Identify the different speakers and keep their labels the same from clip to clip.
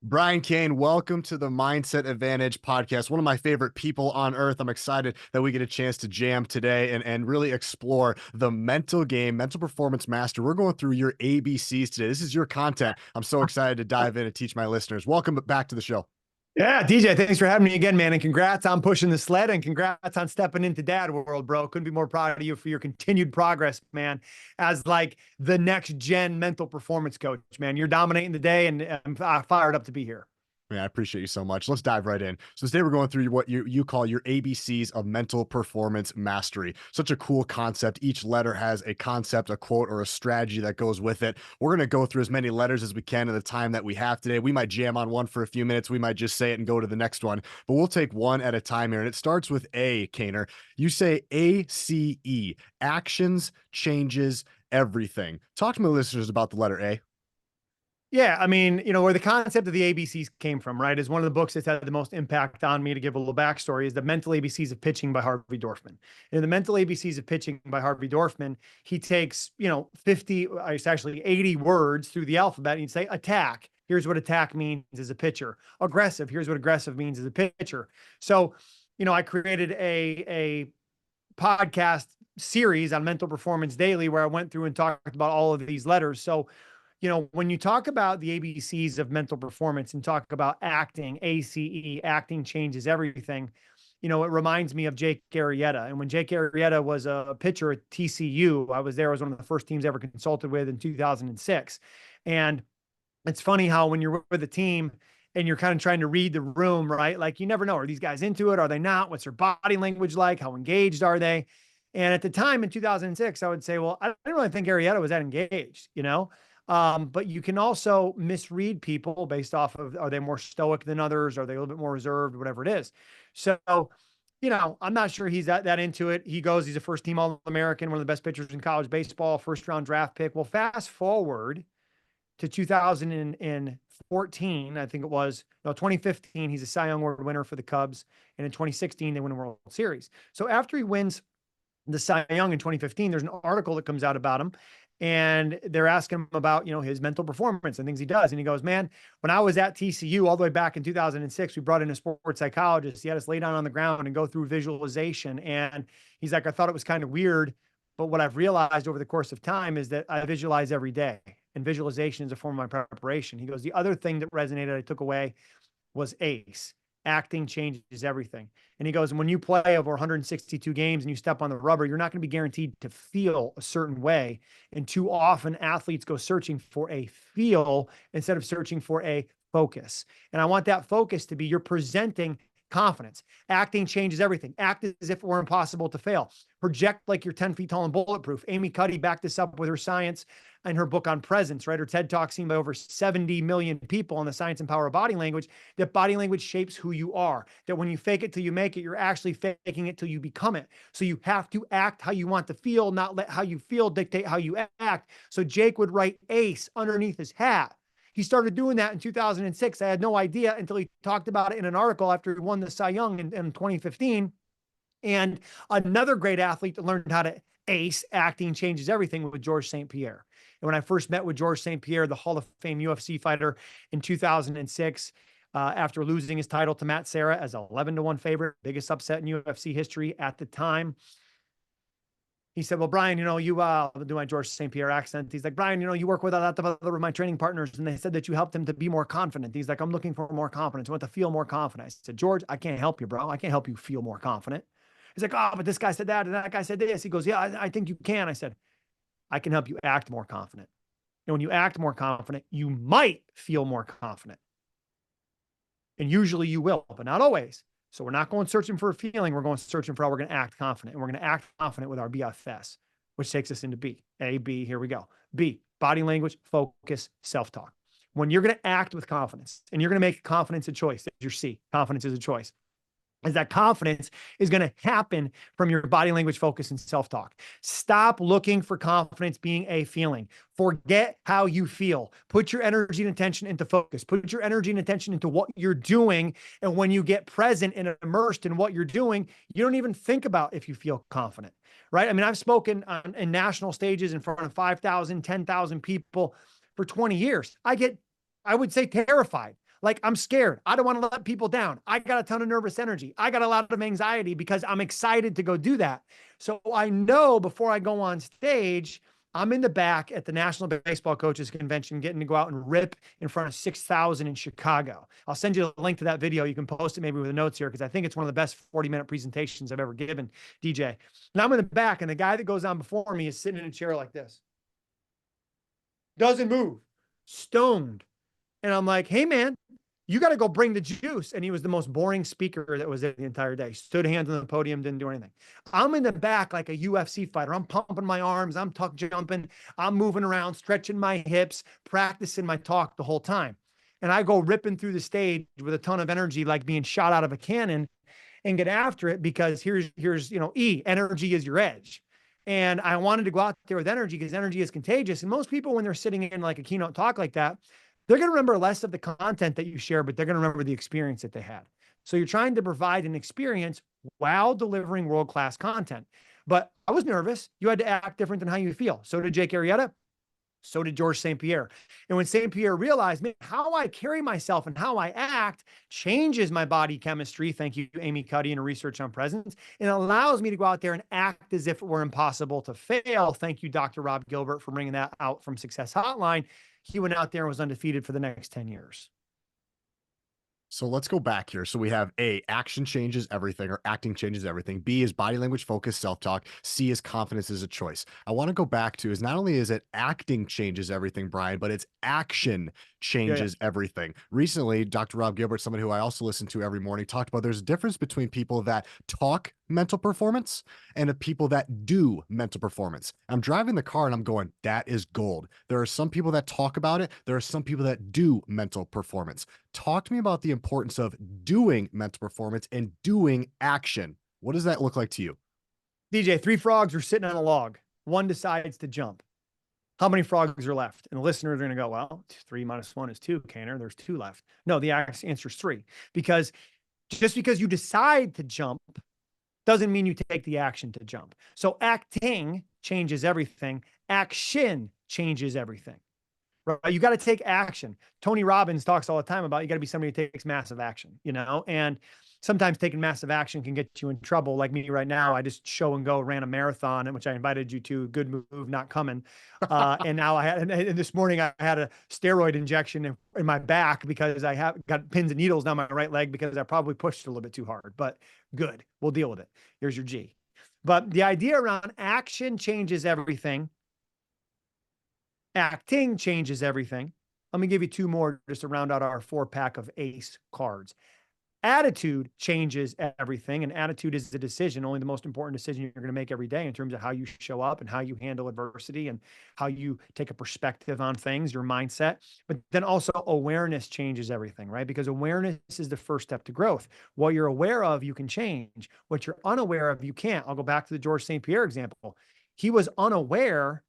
Speaker 1: Brian Cain, welcome to the Mindset Advantage podcast. One of my favorite people on earth. I'm excited that we get a chance to jam today and really explore the mental game, mental performance master. We're going through your ABCs today. This is your content. I'm so excited to dive in and teach my listeners. Welcome back to the show.
Speaker 2: Yeah, DJ, thanks for having me again, man. And congrats on pushing the sled and congrats on stepping into dad world, bro. Couldn't be more proud of you for your continued progress, man, as like the next gen mental performance coach, man. You're dominating the day and I'm fired up to be here.
Speaker 1: Yeah, I appreciate you so much. Let's dive right in. So today we're going through what you call your ABCs of mental performance mastery. Such a cool concept. Each letter has a concept, a quote, or a strategy that goes with it. We're going to go through as many letters as we can in the time that we have today. We might jam on one for a few minutes. We might just say it and go to the next one, but we'll take one at a time here. And it starts with A, Kaner. You say ACE, actions, changes, everything. Talk to my listeners about the letter A.
Speaker 2: Yeah, I mean, where the concept of the ABCs came from, right, is one of the books that's had the most impact on me. To give a little backstory, is The Mental ABCs of Pitching by Harvey Dorfman. In The Mental ABCs of Pitching by Harvey Dorfman, he takes, 50, it's actually 80 words through the alphabet, and he'd say attack. Here's what attack means as a pitcher. Aggressive. Here's what aggressive means as a pitcher. So, I created a podcast series on Mental Performance Daily where I went through and talked about all of these letters. So, when you talk about the ABCs of mental performance and talk about acting, ACE, acting changes everything, it reminds me of Jake Arrieta. And when Jake Arrieta was a pitcher at TCU, I was there. I was one of the first teams I ever consulted with in 2006. And it's funny how when you're with a team and you're kind of trying to read the room, right? Like you never know, are these guys into it? Are they not? What's their body language like? How engaged are they? And at the time in 2006, I would say, well, I didn't really think Arrieta was that engaged, but you can also misread people based off of, are they more stoic than others? Are they a little bit more reserved, whatever it is. So, I'm not sure he's that into it. He's a first team All-American, one of the best pitchers in college baseball, first round draft pick. Well, fast forward to 2014, I think it was, no, 2015, he's a Cy Young Award winner for the Cubs. And in 2016, they win a World Series. So after he wins the Cy Young in 2015, there's an article that comes out about him. And they're asking him about, his mental performance and things he does. And he goes, man, when I was at TCU all the way back in 2006, we brought in a sports psychologist. He had us lay down on the ground and go through visualization. And he's like, I thought it was kind of weird. But what I've realized over the course of time is that I visualize every day. And visualization is a form of my preparation. He goes, the other thing that resonated, I took away was ACE. Acting changes everything. And he goes, and when you play over 162 games and you step on the rubber, you're not going to be guaranteed to feel a certain way. And too often athletes go searching for a feel instead of searching for a focus. And I want that focus to be you're presenting confidence. Acting changes everything. Act as if it were impossible to fail. Project like you're 10 feet tall and bulletproof. Amy Cuddy backed this up with her science and her book on presence, right? Her TED Talk seen by over 70 million people on the science and power of body language, that body language shapes who you are. That when you fake it till you make it, you're actually faking it till you become it. So you have to act how you want to feel, not let how you feel dictate how you act. So Jake would write ACE underneath his hat. He started doing that in 2006. I had no idea until he talked about it in an article after he won the Cy Young in 2015. And another great athlete that learned how to ACE, acting changes everything, with George St. Pierre. And when I first met with George St. Pierre, the Hall of Fame UFC fighter in 2006, after losing his title to Matt Serra as 11-1 favorite, biggest upset in UFC history at the time, he said, well, Brian, you do my George St. Pierre accent. He's like, Brian, you work with a lot of other of my training partners, and they said that you helped him to be more confident. He's like, I'm looking for more confidence. I want to feel more confident. I said, George, I can't help you, bro. I can't help you feel more confident. He's like, oh, but this guy said that, and that guy said this. He goes, yeah, I think you can. I said, I can help you act more confident. And when you act more confident, you might feel more confident. And usually you will, but not always. So we're not going searching for a feeling. We're going searching for how we're going to act confident. And we're going to act confident with our BFS, which takes us into B. A, B, here we go. B, body language, focus, self-talk. When you're going to act with confidence and you're going to make confidence a choice, that's your C. Confidence is a choice. Is that confidence is going to happen from your body language, focus, and self-talk. Stop looking for confidence being a feeling. Forget how you feel. Put your energy and attention into focus. Put your energy and attention into what you're doing. And when you get present and immersed in what you're doing, you don't even think about if you feel confident, right? I mean, I've spoken in national stages in front of 5,000, 10,000 people for 20 years. I would say terrified. Like I'm scared. I don't want to let people down. I got a ton of nervous energy. I got a lot of anxiety because I'm excited to go do that. So I know before I go on stage, I'm in the back at the National Baseball Coaches Convention, getting to go out and rip in front of 6,000 in Chicago. I'll send you a link to that video. You can post it maybe with the notes here, because I think it's one of the best 40-minute presentations I've ever given, DJ. And I'm in the back, and the guy that goes on before me is sitting in a chair like this. Doesn't move, stoned. And I'm like, hey, man, you got to go bring the juice. And he was the most boring speaker that was there the entire day. Stood hands on the podium, didn't do anything. I'm in the back like a UFC fighter. I'm pumping my arms. I'm tuck jumping. I'm moving around, stretching my hips, practicing my talk the whole time. And I go ripping through the stage with a ton of energy, like being shot out of a cannon, and get after it, because here's, energy is your edge. And I wanted to go out there with energy, because energy is contagious. And most people, when they're sitting in like a keynote talk like that, they're going to remember less of the content that you share, but they're going to remember the experience that they had. So you're trying to provide an experience while delivering world-class content. But I was nervous. You had to act different than how you feel. So did Jake Arrieta. So did George St. Pierre. And when St. Pierre realized, man, how I carry myself and how I act changes my body chemistry. Thank you, Amy Cuddy, and her research on presence. And it allows me to go out there and act as if it were impossible to fail. Thank you, Dr. Rob Gilbert, for bringing that out from Success Hotline. He went out there and was undefeated for the next 10 years.
Speaker 1: So let's go back here. So we have A, action changes everything, or acting changes everything. B is body language focused self-talk. C is confidence is a choice. I want to go back to is not only is it acting changes everything, Brian, but it's action changes everything. Recently, Dr. Rob Gilbert, somebody who I also listen to every morning, talked about there's a difference between people that talk mental performance and the people that do mental performance. I'm driving the car and I'm going, that is gold. There are some people that talk about it. There are some people that do mental performance. Talk to me about the importance of doing mental performance and doing action. What does that look like to you?
Speaker 2: DJ, 3 frogs are sitting on a log. One decides to jump. How many frogs are left? And the listeners are going to go, well, 3 minus 1 is 2, Cainer. There's 2 left. No, the answer is 3. Because just because you decide to jump doesn't mean you take the action to jump. So acting changes everything. Action changes everything. Right? You got to take action. Tony Robbins talks all the time about you got to be somebody who takes massive action, and sometimes taking massive action can get you in trouble. Like me right now, I just show and go ran a marathon, which I invited you to. Good move, not coming. And now and this morning I had a steroid injection in my back because I have got pins and needles down my right leg because I probably pushed it a little bit too hard, but good. We'll deal with it. Here's your G. But the idea around action changes everything. Acting changes everything. Let me give you 2 more just to round out our 4-pack of ACE cards. Attitude changes everything, and attitude is the decision, only the most important decision you're going to make every day in terms of how you show up and how you handle adversity and how you take a perspective on things, your mindset. But then also awareness changes everything, right? Because awareness is the first step to growth. What you're aware of, you can change. What you're unaware of, you can't. I'll go back to the George St. Pierre example. He was unaware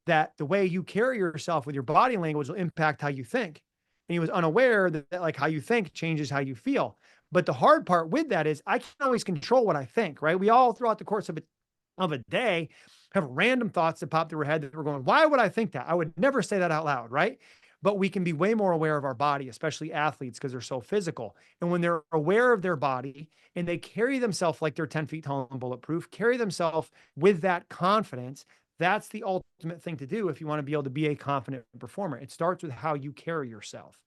Speaker 2: that the way you carry yourself with your body language will impact how you think. And he was unaware that like how you think changes how you feel. But the hard part with that is I can't always control what I think, right? We all throughout the course of a day have random thoughts that pop through our head that we're going, why would I think that? I would never say that out loud, right? But we can be way more aware of our body, especially athletes, because they're so physical. And when they're aware of their body and they carry themselves like they're 10 feet tall and bulletproof, carry themselves with that confidence, that's the ultimate thing to do if you want to be able to be a confident performer. It starts with how you carry yourself.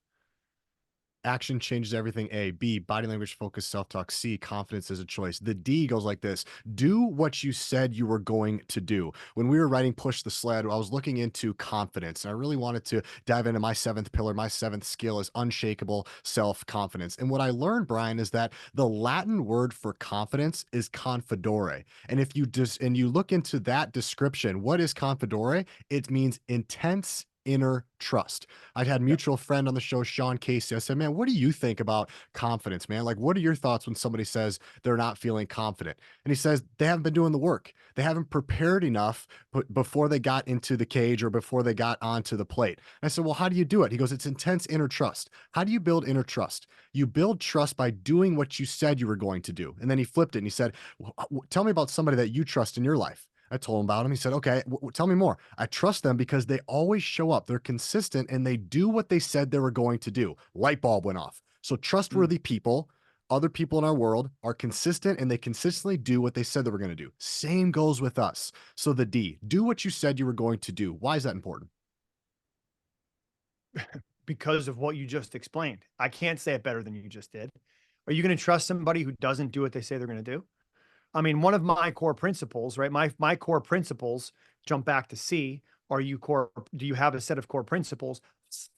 Speaker 1: Action changes everything. A. B, body language focused self-talk. C, confidence is a choice. The D goes like this: do what you said you were going to do. When we were writing Push the Sled, I was looking into confidence, and I really wanted to dive into my 7th pillar. My 7th skill is unshakable self-confidence. And what I learned, Brian, is that the Latin word for confidence is confidore. And if you you look into that description, what is confidore? It means intense inner trust. I'd had a mutual friend on the show, Sean Casey. I said, man, what do you think about confidence, man? Like, what are your thoughts when somebody says they're not feeling confident? And he says they haven't been doing the work. They haven't prepared enough before they got into the cage or before they got onto the plate. And I said, well, how do you do it? He goes, it's intense inner trust. How do you build inner trust? You build trust by doing what you said you were going to do. And then he flipped it and he said, tell me about somebody that you trust in your life. I told him about him. He said, okay, tell me more. I trust them because they always show up. They're consistent and they do what they said they were going to do. Light bulb went off. So
Speaker 2: Mm.
Speaker 1: trustworthy people, other people in our world are consistent and they consistently do what they said they were going to do. Same goes with us. So the D, do what you said you were going to do. Why is that important?
Speaker 2: Because of what you just explained. I can't say it better than you just did. Are you going to trust somebody who doesn't do what they say they're going to do? I mean, one of my core principles, right? My core principles, jump back to C. Do you have a set of core principles?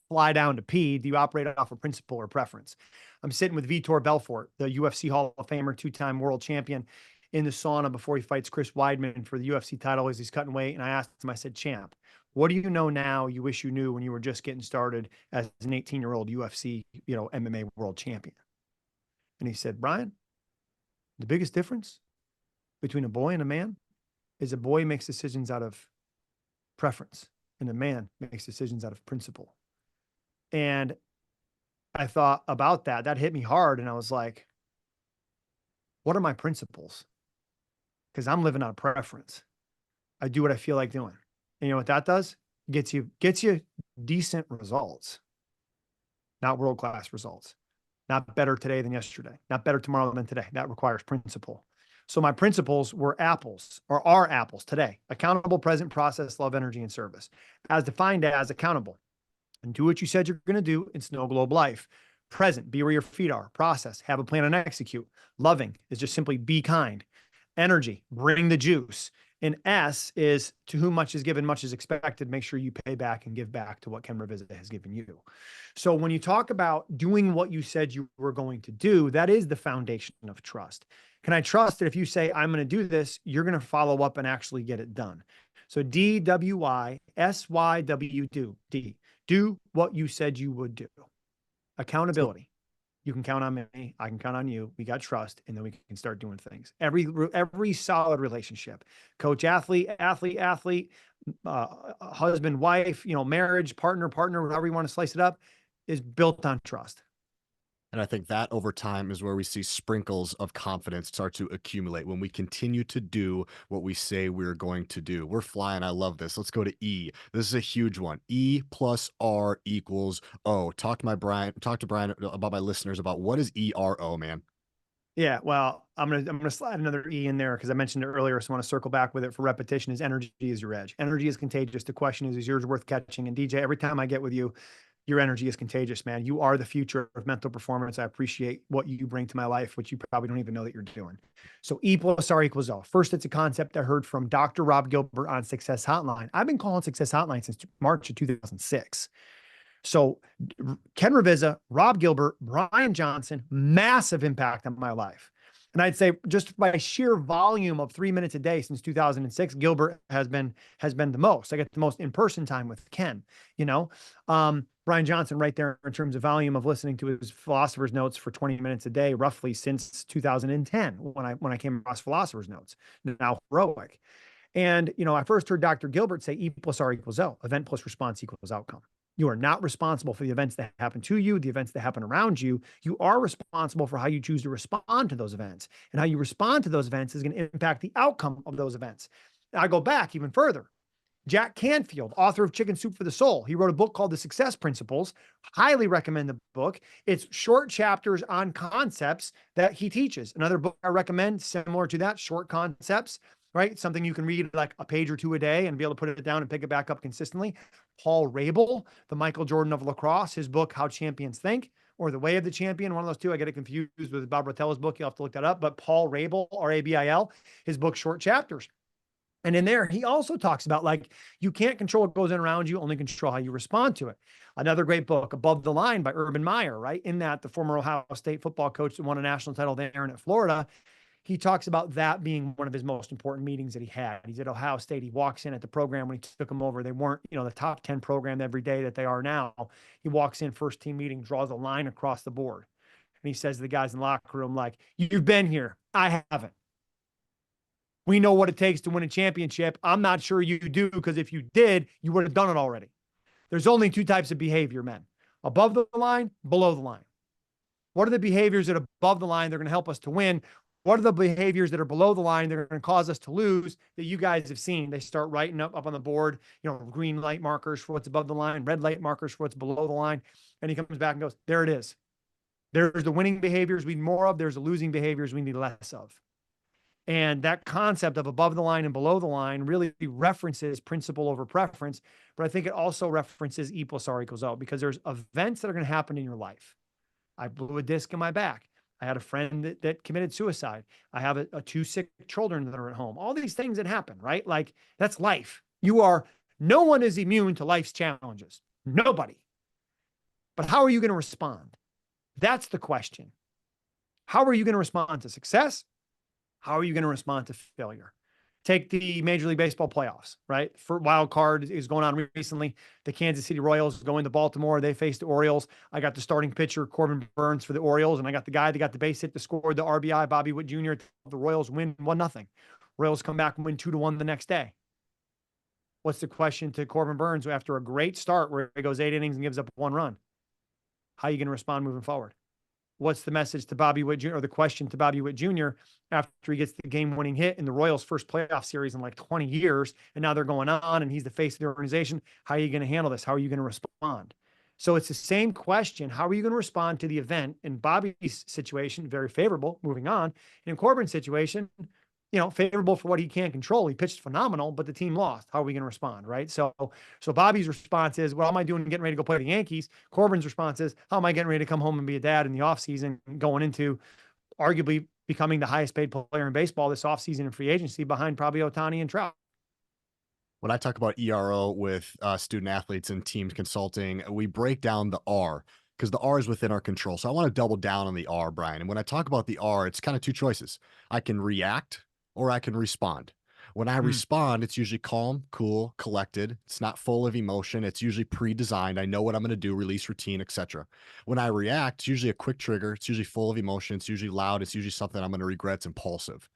Speaker 2: Fly down to P. Do you operate off a principle or preference? I'm sitting with Vitor Belfort, the UFC Hall of Famer, two-time world champion, in the sauna before he fights Chris Weidman for the UFC title as he's cutting weight. And I asked him, I said, champ, what do you know now you wish you knew when you were just getting started as an 18-year-old UFC, MMA world champion? And he said, Brian, the biggest difference between a boy and a man is a boy makes decisions out of preference and a man makes decisions out of principle. And I thought about that. That hit me hard. And I was like, what are my principles? Because I'm living out of preference. I do what I feel like doing. And you know what that does? Gets you decent results, not world-class results. Not better today than yesterday. Not better tomorrow than today. That requires principle. So my principles were apples, or are apples today: accountable, present, process, love, energy, and service. As defined as accountable, and do what you said you're going to do in Snow Globe life. Present, be where your feet are. Process, have a plan and execute. Loving is just simply be kind. Energy, bring the juice. And S is to whom much is given, much is expected. Make sure you pay back and give back to what Ken Revisit has given you. So when you talk about doing what you said you were going to do, that is the foundation of trust. Can I trust that if you say, I'm going to do this, you're going to follow up and actually get it done? So DWISYW, D, do what you said you would do.
Speaker 1: So
Speaker 2: Accountability. You can count on me. I can count on you. We got trust, and then we can start doing things. Every solid relationship, coach, athlete, husband, wife, marriage, partner, whatever you want to slice it up, is built on trust.
Speaker 1: And I think that over time is where we see sprinkles of confidence start to accumulate when we continue to do what we say we're going to do. We're flying. I love this. Let's go to E. This is a huge one. E+R equals O. Talk to Brian about my listeners about what is E+R O, man.
Speaker 2: Yeah, well, I'm gonna slide another E in there because I mentioned it earlier, so I want to circle back with it for repetition. Is energy is your edge. Energy is contagious. The question is yours worth catching? And DJ, every time I get with you, your energy is contagious, man. You are the future of mental performance. I appreciate what you bring to my life, which you probably don't even know that you're doing. So E+R equals O. First, it's a concept I heard from Dr. Rob Gilbert on Success Hotline. I've been calling Success Hotline since March of 2006. So Ken Ravizza, Rob Gilbert, Brian Johnson, massive impact on my life. And I'd say just by sheer volume of 3 minutes a day since 2006, Gilbert has been the most. I get the most in-person time with Ken, Brian Johnson right there in terms of volume of listening to his philosopher's notes for 20 minutes a day, roughly since 2010, when I came across philosopher's notes, now heroic. And, I first heard Dr. Gilbert say E+R equals O, event plus response equals outcome. You are not responsible for the events that happen to you, the events that happen around you. You are responsible for how you choose to respond to those events. And how you respond to those events is going to impact the outcome of those events. I go back even further. Jack Canfield, author of Chicken Soup for the Soul. He wrote a book called The Success Principles. Highly recommend the book. It's short chapters on concepts that he teaches. Another book I recommend, similar to that, short concepts, right? Something you can read like a page or two a day and be able to put it down and pick it back up consistently. Paul Rabel, the Michael Jordan of lacrosse, his book, How Champions Think, or The Way of the Champion, one of those two. I get it confused with Bob Rotella's book. You'll have to look that up. But Paul Rabel, Rabil, his book, Short Chapters. And in there, he also talks about you can't control what goes in around you, only control how you respond to it. Another great book, Above the Line by Urban Meyer, right? In that, the former Ohio State football coach that won a national title there and at Florida, he talks about that being one of his most important meetings that he had. He's at Ohio State. He walks in at the program when he took them over. They weren't, the top 10 program every day that they are now. He walks in, first team meeting, draws a line across the board. And he says to the guys in the locker room, you've been here. I haven't. We know what it takes to win a championship. I'm not sure you do, because if you did, you would have done it already. There's only two types of behavior, men. Above the line, below the line. What are the behaviors that are above the line? They're going to help us to win. What are the behaviors that are below the line that are going to cause us to lose that you guys have seen? They start writing up on the board, green light markers for what's above the line, red light markers for what's below the line. And he comes back and goes, there it is. There's the winning behaviors we need more of. There's the losing behaviors we need less of. And that concept of above the line and below the line really references principle over preference. But I think it also references E+R=O, because there's events that are going to happen in your life. I blew a disc in my back. I had a friend that committed suicide. I have two sick children that are at home. All these things that happen, right? Like, that's life. No one is immune to life's challenges. Nobody. But how are you going to respond? That's the question. How are you going to respond to success? How are you going to respond to failure? Take the Major League Baseball playoffs, right? For wild card is going on recently. The Kansas City Royals go into Baltimore. They face the Orioles. I got the starting pitcher, Corbin Burns, for the Orioles, and I got the guy that got the base hit to score the RBI, Bobby Witt Jr. The Royals win 1-0. Royals come back and win 2-1 the next day. What's the question to Corbin Burns after a great start where he goes 8 innings and gives up 1 run? How are you going to respond moving forward? What's the message to Bobby Witt Jr., or the question to Bobby Witt Jr. after he gets the game-winning hit in the Royals' first playoff series in like 20 years, and now they're going on, and he's the face of the organization? How are you going to handle this? How are you going to respond? So it's the same question. How are you going to respond to the event? In Bobby's situation, very favorable, moving on. In Corbin's situation, favorable for what he can't control. He pitched phenomenal, but the team lost. How are we going to respond, right? So Bobby's response is, what am I doing getting ready to go play the Yankees? Corbin's response is, how am I getting ready to come home and be a dad in the offseason, going into arguably becoming the highest paid player in baseball this offseason in free agency, behind probably Ohtani and Trout.
Speaker 1: When I talk about E+R O with student athletes and team consulting, we break down the R, because the R is within our control. So I want to double down on the R, Brian. And when I talk about the R, it's kind of two choices. I can react or I can respond. When I respond, it's usually calm, cool, collected. It's not full of emotion. It's usually pre-designed. I know what I'm going to do, release routine, etc. When I react, it's usually a quick trigger. It's usually full of emotion. It's usually loud. It's usually something I'm going to regret. It's impulsive.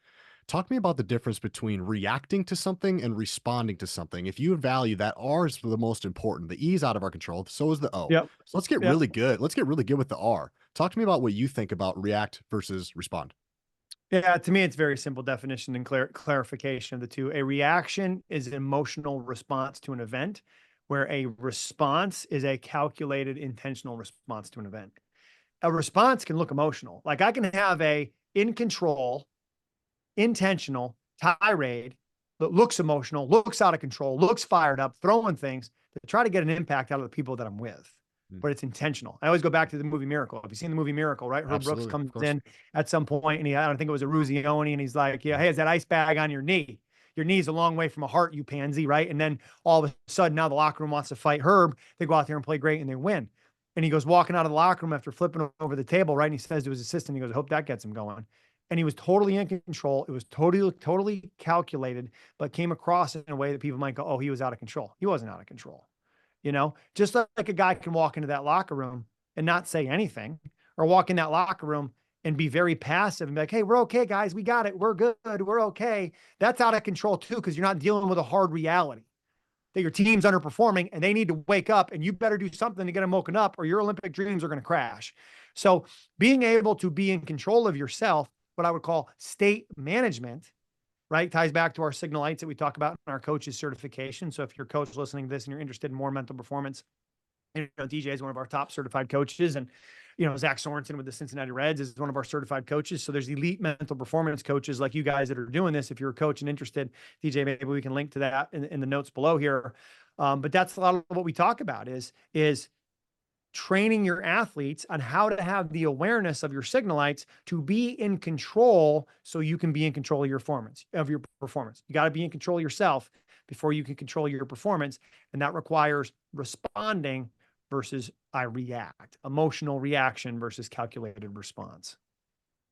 Speaker 1: Talk to me about the difference between reacting to something and responding to something. If you value that, R is the most important. The E is out of our control. So is the O.
Speaker 2: Yep.
Speaker 1: So let's get
Speaker 2: Yep.
Speaker 1: really good. Let's get really good with the R. Talk to me about what you think about react versus respond.
Speaker 2: Yeah, to me, it's very simple definition and clarification of the two. A reaction is an emotional response to an event, where a response is a calculated, intentional response to an event. A response can look emotional. Like, I can have a in control, intentional tirade that looks emotional, looks out of control, looks fired up, throwing things to try to get an impact out of the people that I'm with. But it's intentional. I always go back to the movie Miracle. Have you seen the movie Miracle, right? Herb Brooks comes in at some point, and I don't think it was a Ruzioni, and he's like, yeah, hey, is that ice bag on your knee? Your knee's a long way from a heart, you pansy, right? And then all of a sudden, now the locker room wants to fight Herb. They go out there and play great, and they win. And he goes walking out of the locker room after flipping over the table, right? And he says to his assistant, he goes, I hope that gets him going. And he was totally in control. It was totally calculated, but came across in a way that people might go, oh, he was out of control. He wasn't out of control. Just like a guy can walk into that locker room and not say anything, or walk in that locker room and be very passive and be like, hey, we're okay, guys. We got it. We're good. We're okay. That's out of control too, because you're not dealing with a hard reality that your team's underperforming and they need to wake up, and you better do something to get them woken up, or your Olympic dreams are going to crash. So being able to be in control of yourself, what I would call state management, right, ties back to our signal lights that we talk about in our coaches certification. So if you're a coach listening to this and you're interested in more mental performance, DJ is one of our top certified coaches, and Zach Sorensen with the Cincinnati Reds is one of our certified coaches. So there's elite mental performance coaches like you guys that are doing this. If you're a coach and interested, DJ, maybe we can link to that in the notes below here. But that's a lot of what we talk about is training your athletes on how to have the awareness of your signal lights to be in control, so you can be in control of your performance. You got to be in control of yourself before you can control your performance. And that requires responding versus I react, emotional reaction versus calculated response.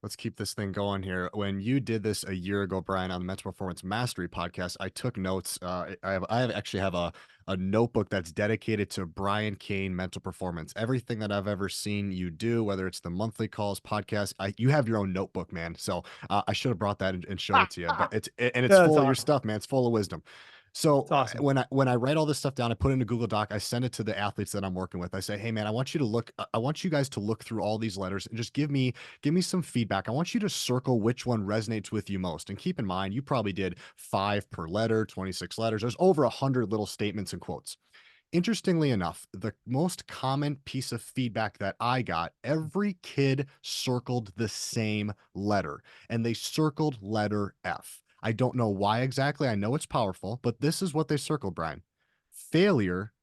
Speaker 1: Let's keep this thing going here. When you did this a year ago, Brian, on the Mental Performance Mastery podcast, I took notes. I actually have a notebook that's dedicated to Brian Cain mental performance. Everything that I've ever seen you do, whether it's the monthly calls, podcast, you have your own notebook, man. So I should have brought that and showed it to you. But it's full of your stuff, man. It's full of wisdom. So
Speaker 2: It's awesome.
Speaker 1: when I write all this stuff down, I put it in a Google Doc. I send it to the athletes that I'm working with. I say, "Hey, man, I want you to look. I want you guys to look through all these letters and just give me some feedback. I want you to circle which one resonates with you most. And keep in mind, you probably did 5 per letter, 26 letters. There's over 100 little statements and quotes. Interestingly enough, the most common piece of feedback that I got, every kid circled the same letter, and they circled letter F. I don't know why exactly. I know it's powerful, but this is what they circled, Brian. Failure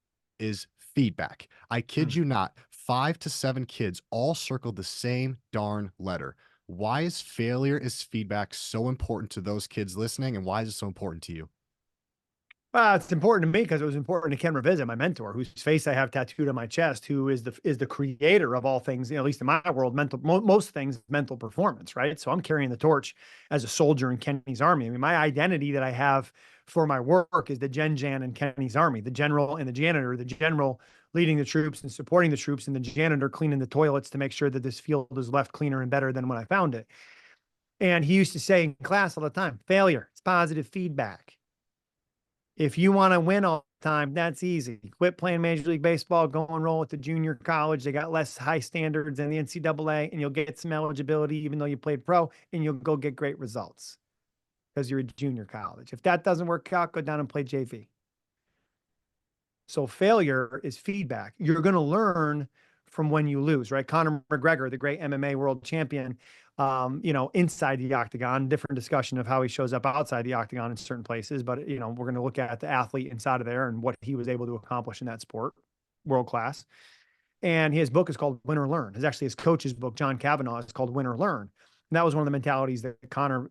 Speaker 1: is feedback. I kid
Speaker 2: Mm.
Speaker 1: you not, 5 to 7 kids all circled the same darn letter. Why is failure is feedback so important to those kids listening, and why is it so important to you?
Speaker 2: Well, it's important to me because it was important to Ken Revisit, my mentor, whose face I have tattooed on my chest, who is the creator of all things, at least in my world, most things, mental performance, right? So I'm carrying the torch as a soldier in Kenny's army. I mean, my identity that I have for my work is the Gen Jan in Kenny's army, the general and the janitor, the general leading the troops and supporting the troops, and the janitor cleaning the toilets to make sure that this field is left cleaner and better than when I found it. And he used to say in class all the time, failure, it's positive feedback. If you want to win all the time, that's easy. Quit playing Major League Baseball, go and roll with the junior college. They got less high standards than the NCAA, and you'll get some eligibility, even though you played pro, and you'll go get great results because you're a junior college. If that doesn't work out, go down and play JV. So failure is feedback. You're going to learn from when you lose, right? Conor McGregor, the great MMA world champion, inside the octagon, different discussion of how he shows up outside the octagon in certain places. But, we're going to look at the athlete inside of there and what he was able to accomplish in that sport, world class. And his book is called Win or Learn. It's actually his coach's book, John Kavanaugh, is called Win or Learn. And that was one of the mentalities that Conor,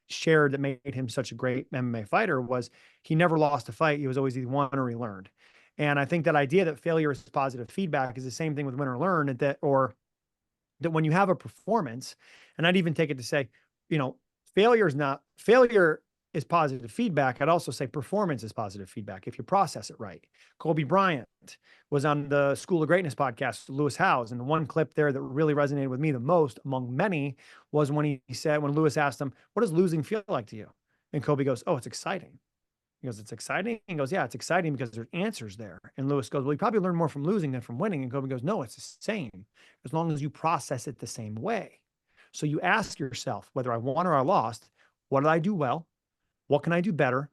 Speaker 2: shared that made him such a great MMA fighter was he never lost a fight. He was always either won or he learned. And I think that idea that failure is positive feedback is the same thing with win or learn, that when you have a performance, and I'd even take it to say, failure is positive feedback. I'd also say performance is positive feedback if you process it right. Kobe Bryant was on the School of Greatness podcast, Lewis Howes, and the one clip there that really resonated with me the most among many was when he said, when Lewis asked him, "What does losing feel like to you?" And Kobe goes, "Oh, it's exciting." He goes, "It's exciting?" He goes, "Yeah, it's exciting because there's answers there." And Lewis goes, "Well, you probably learn more from losing than from winning." And Kobe goes, "No, it's the same as long as you process it the same way." So you ask yourself, whether I won or I lost, what did I do well? What can I do better?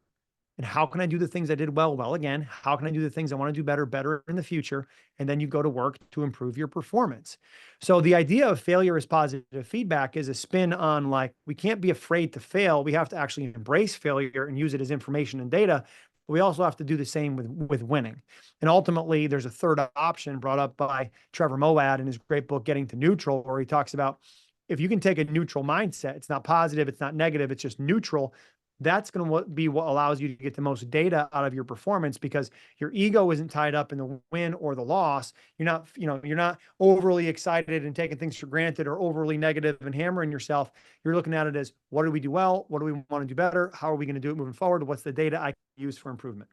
Speaker 2: And how can I do the things I did well again? How can I do the things I want to do better in the future? And then you go to work to improve your performance. So the idea of failure as positive feedback is a spin on, like, we can't be afraid to fail. We have to actually embrace failure and use it as information and data. But we also have to do the same with winning. And ultimately, there's a third option brought up by Trevor Moawad in his great book, Getting to Neutral, where he talks about if you can take a neutral mindset, it's not positive, it's not negative, it's just neutral. That's going to be what allows you to get the most data out of your performance, because your ego isn't tied up in the win or the loss. You're not overly excited and taking things for granted, or overly negative and hammering yourself. You're looking at it as, what do we do well? What do we want to do better? How are we going to do it moving forward? What's the data I can use for improvement?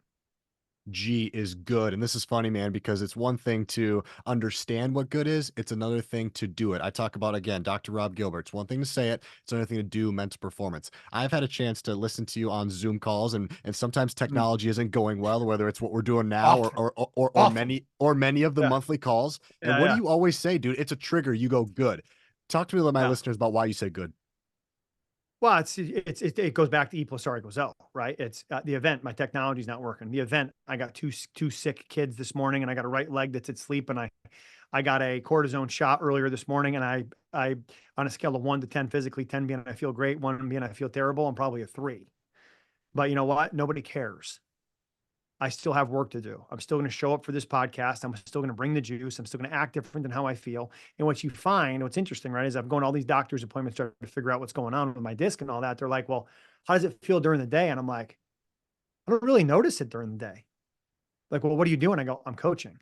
Speaker 1: G is good. And this is funny, man, because it's one thing to understand what good is, it's another thing to do it. I talk about, again, Dr. Rob Gilbert. It's one thing to say it, it's another thing to do mental performance. I've had a chance to listen to you on Zoom calls, and sometimes
Speaker 2: Mm.
Speaker 1: technology isn't going well, whether it's what we're doing now
Speaker 2: Often,
Speaker 1: or
Speaker 2: often.
Speaker 1: many of the
Speaker 2: Yeah.
Speaker 1: monthly calls. And
Speaker 2: Yeah.
Speaker 1: what do
Speaker 2: Yeah.
Speaker 1: you always say, dude? It's a trigger. You go good. Talk to me, my
Speaker 2: Yeah.
Speaker 1: listeners, about why you say good.
Speaker 2: Well, it goes back to E+R equals O, right? It's the event. My technology's not working. The event. I got two sick kids this morning, and I got a right leg that's at sleep, and I got a cortisone shot earlier this morning, and I on a scale of 1 to 10 physically, 10 being I feel great, 1 being I feel terrible, I'm probably a 3. But you know what? Nobody cares. I still have work to do. I'm still going to show up for this podcast. I'm still going to bring the juice. I'm still going to act different than how I feel. And what you find, what's interesting, right, is I'm going to all these doctor's appointments trying to figure out what's going on with my disc and all that. They're like, "Well, how does it feel during the day?" And I'm like, "I don't really notice it during the day." Like, "Well, what are you doing?" I go, "I'm coaching."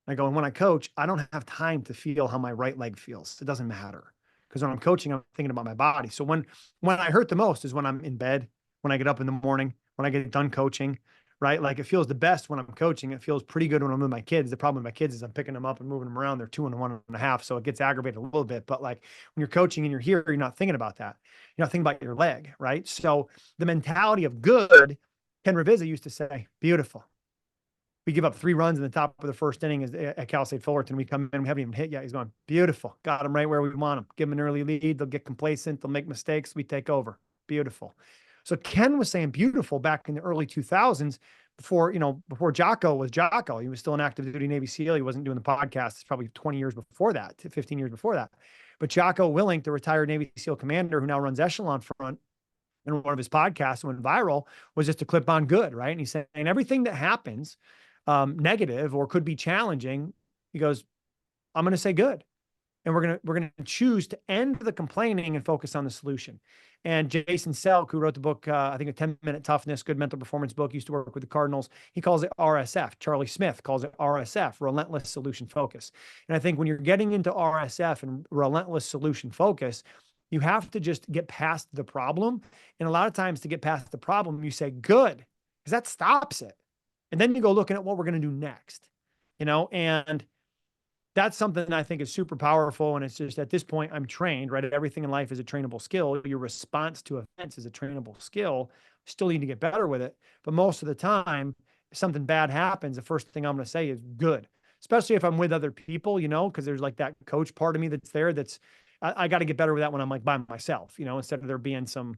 Speaker 2: I go, "And when I coach, I don't have time to feel how my right leg feels. It doesn't matter, because when I'm coaching, I'm thinking about my body." So when I hurt the most is when I'm in bed, when I get up in the morning, when I get done coaching, right? Like, it feels the best when I'm coaching. It feels pretty good when I'm with my kids. The problem with my kids is I'm picking them up and moving them around. They're 2 and 1 1/2, so it gets aggravated a little bit. But like when you're coaching and you're here, you're not thinking about that. You're not thinking about your leg, right? So the mentality of good Ken Ravizza used to say, beautiful. We give up 3 runs in the top of the first inning at Cal State Fullerton. We come in, we haven't even hit yet. He's going, beautiful. Got them right where we want them. Give them an early lead. They'll get complacent. They'll make mistakes. We take over. Beautiful. So Ken was saying beautiful back in the early 2000s before Jocko was Jocko. He was still an active duty Navy SEAL. He wasn't doing the podcast. It's probably 20 years before that, 15 years before that. But Jocko Willink, the retired Navy SEAL commander who now runs Echelon Front, and one of his podcasts went viral, was just a clip on good, right? And he's saying everything that happens negative or could be challenging, he goes, I'm going to say good. And we're going to choose to end the complaining and focus on the solution. And Jason Selk, who wrote the book, I think a 10-minute toughness, good mental performance book, used to work with the Cardinals. He calls it RSF. Charlie Smith calls it RSF, relentless solution focus. And I think when you're getting into RSF and relentless solution focus, you have to just get past the problem. And a lot of times to get past the problem, you say good, because that stops it. And then you go looking at what we're going to do next, and that's something that I think is super powerful. And it's just at this point, I'm trained, right? Everything in life is a trainable skill. Your response to events is a trainable skill. Still need to get better with it. But most of the time, if something bad happens, the first thing I'm going to say is good, especially if I'm with other people, because there's like that coach part of me that's there. I got to get better with that when I'm like by myself, instead of there being some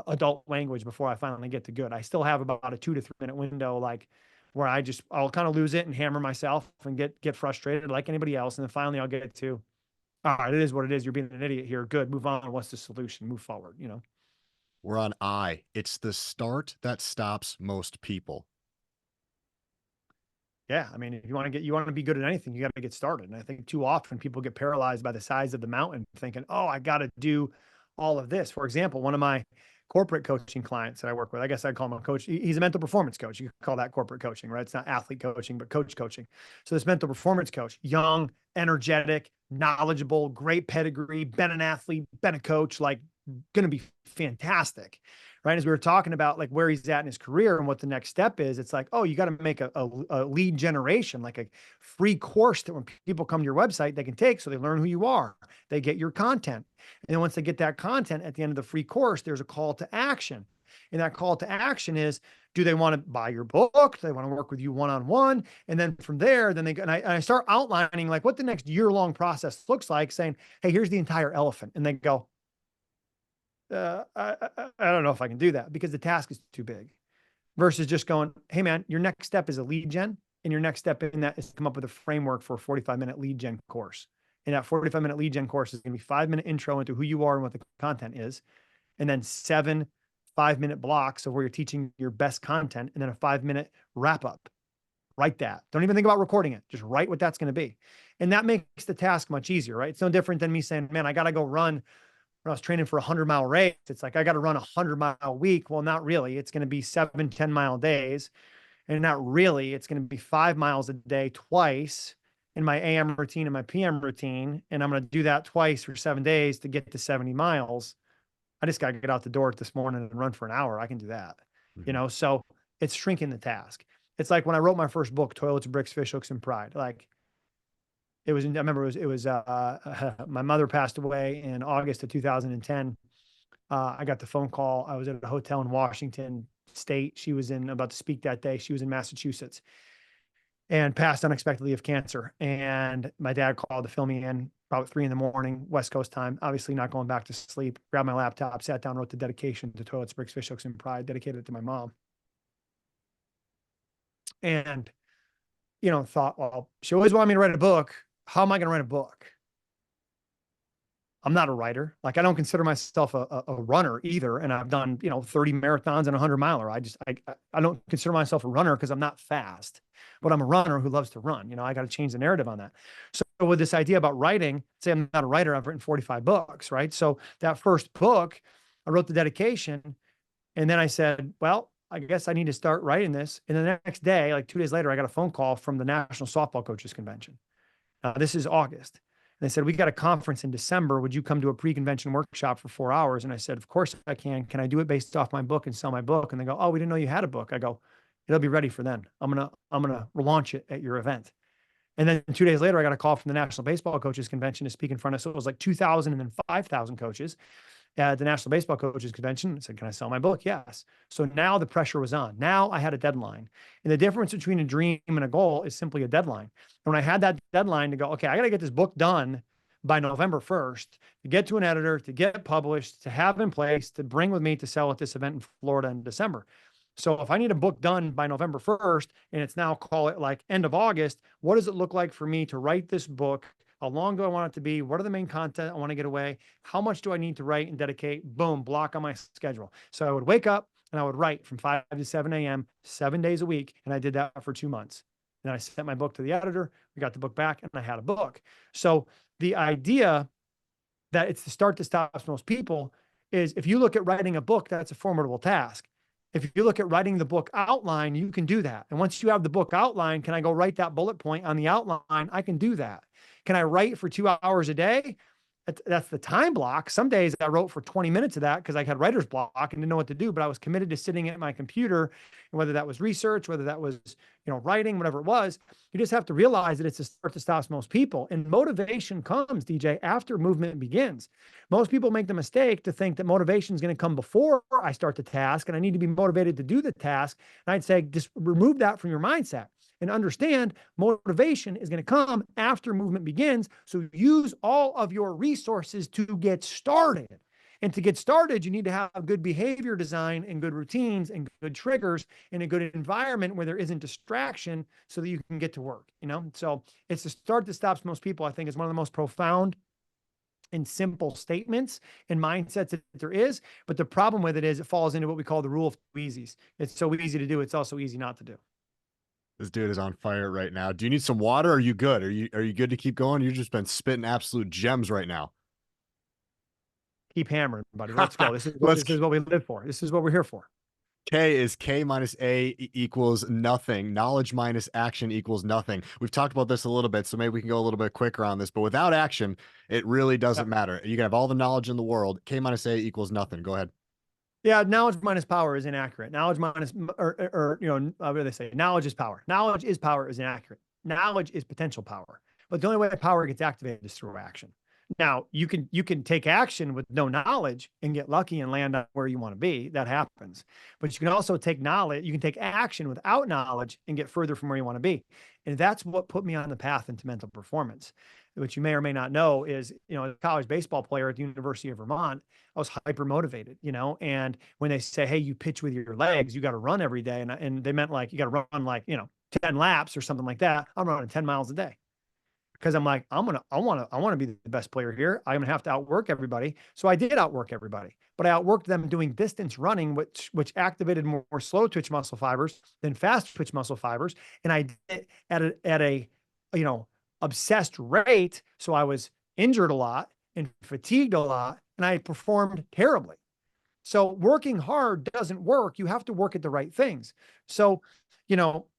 Speaker 2: adult language before I finally get to good. I still have about a 2 to 3 minute window, like where I'll kind of lose it and hammer myself and get frustrated like anybody else. And then finally I'll get to, all right, it is what it is. You're being an idiot here. Good. Move on. What's the solution? Move forward,
Speaker 1: We're on I. It's the start that stops most people.
Speaker 2: Yeah. I mean, if you want to be good at anything, you got to get started. And I think too often people get paralyzed by the size of the mountain thinking, oh, I got to do all of this. For example, one of my corporate coaching clients that I work with, I guess I'd call him a coach. He's a mental performance coach. You could call that corporate coaching, right? It's not athlete coaching, but coach coaching. So this mental performance coach, young, energetic, knowledgeable, great pedigree, been an athlete, been a coach, like going to be fantastic. Right. As we were talking about like where he's at in his career and what the next step is, it's like, oh, you got to make a lead generation, like a free course that when people come to your website, they can take. So they learn who you are, they get your content. And then once they get that content at the end of the free course, there's a call to action. And that call to action is, do they want to buy your book? Do they want to work with you one-on-one? And then from there, I start outlining like what the next year-long process looks like, saying, hey, here's the entire elephant. And they go, I don't know if I can do that because the task is too big, versus just going, hey man, your next step is a lead gen. And your next step in that is to come up with a framework for a 45-minute lead gen course. And that 45-minute lead gen course is going to be 5-minute intro into who you are and what the content is. And then 7 5-minute blocks of where you're teaching your best content. And then a 5-minute wrap up. Write that. Don't even think about recording it. Just write what that's going to be. And that makes the task much easier, right? It's no different than me saying, man, I got to go run. When I was training for a 100-mile race, it's like, I got to run a 100-mile week. Well, not really. It's going to be 7 10-mile days. And not really. It's going to be 5 miles a day twice in my AM routine and my PM routine. And I'm going to do that twice for 7 days to get to 70 miles. I just got to get out the door this morning and run for an hour. I can do that. So it's shrinking the task. It's like when I wrote my first book, Toilets, Bricks, Fish Hooks, and Pride, like I remember my mother passed away in August of 2010. I got the phone call. I was at a hotel in Washington State. She was about to speak that day. She was in Massachusetts and passed unexpectedly of cancer. And my dad called to fill me in about 3 a.m, West Coast time, obviously not going back to sleep, grabbed my laptop, sat down, wrote the dedication to Toilets, Bricks, Fish Hooks, and Pride, dedicated it to my mom. And, thought, well, she always wanted me to write a book. How am I going to write a book? I'm not a writer. Like I don't consider myself a runner either. And I've done, 30 marathons and 100-miler. I don't consider myself a runner because I'm not fast, but I'm a runner who loves to run. I got to change the narrative on that. So with this idea about writing, say I'm not a writer, I've written 45 books, right? So that first book, I wrote the dedication and then I said, well, I guess I need to start writing this. And the next day, like 2 days later, I got a phone call from the National Softball Coaches Convention. This is August. And they said, we got a conference in December. Would you come to a pre-convention workshop for 4 hours? And I said, of course I can. Can I do it based off my book and sell my book? And they go, oh, we didn't know you had a book. I go, it'll be ready for then. I'm going to launch it at your event. And then 2 days later, I got a call from the National Baseball Coaches Convention to speak in front of, so it was like 2,000 and then 5,000 coaches. at the National Baseball Coaches Convention. I said, can I sell my book? Yes. So now the pressure was on. Now I had a deadline. And the difference between a dream and a goal is simply a deadline. And when I had that deadline to go, okay, I got to get this book done by November 1st to get to an editor, to get published, to have in place, to bring with me to sell at this event in Florida in December. So if I need a book done by November 1st, and it's now, call it like end of August, what does it look like for me to write this book? How long do I want it to be? What are the main content I want to get away? How much do I need to write and dedicate? Boom, block on my schedule. So I would wake up and I would write from 5 to 7 a.m., 7 days a week. And I did that for 2 months. Then I sent my book to the editor. We got the book back and I had a book. So the idea that it's the start that stops most people is, if you look at writing a book, that's a formidable task. If you look at writing the book outline, you can do that. And once you have the book outline, can I go write that bullet point on the outline? I can do that. Can I write for 2 hours a day? That's the time block. Some days I wrote for 20 minutes of that because I had writer's block and didn't know what to do, but I was committed to sitting at my computer, and whether that was research, whether that was, writing, whatever it was. You just have to realize that it's a start that stops most people. And motivation comes, DJ, after movement begins. Most people make the mistake to think that motivation is going to come before I start the task and I need to be motivated to do the task. And I'd say just remove that from your mindset and understand motivation is going to come after movement begins. So use all of your resources to get started. And to get started, you need to have good behavior design and good routines and good triggers and a good environment where there isn't distraction so that you can get to work, So it's the start that stops most people, I think, is one of the most profound and simple statements and mindsets that there is. But the problem with it is it falls into what we call the rule of two easies. It's so easy to do. It's also easy not to do.
Speaker 1: This dude is on fire right now. Do you need some water? Are you good? Are you good to keep going? You've just been spitting absolute gems right now.
Speaker 2: Keep hammering, buddy. Let's go. This is what we live for. This is what we're here for.
Speaker 1: K is K minus A equals nothing. Knowledge minus action equals nothing. We've talked about this a little bit, so maybe we can go a little bit quicker on this, but without action, it really doesn't matter. You can have all the knowledge in the world. K minus A equals nothing. Go ahead.
Speaker 2: Yeah, knowledge minus power is inaccurate. Knowledge minus, what do they say? Knowledge is power. Knowledge is power is inaccurate. Knowledge is potential power. But the only way power gets activated is through action. Now, you can take action with no knowledge and get lucky and land on where you want to be. That happens. But you can also take knowledge, you can take action without knowledge and get further from where you want to be. And that's what put me on the path into mental performance, which you may or may not know is, a college baseball player at the University of Vermont. I was hyper motivated, and when they say, hey, you pitch with your legs, you got to run every day. And they meant like, you got to run like, 10 laps or something like that. I'm running 10 miles a day. Because I'm like, I want to be the best player here. I'm going to have to outwork everybody. So I did outwork everybody, but I outworked them doing distance running, which activated more slow twitch muscle fibers than fast twitch muscle fibers. And I did it at a obsessed rate. So I was injured a lot and fatigued a lot, and I performed terribly. So working hard doesn't work. You have to work at the right things. So,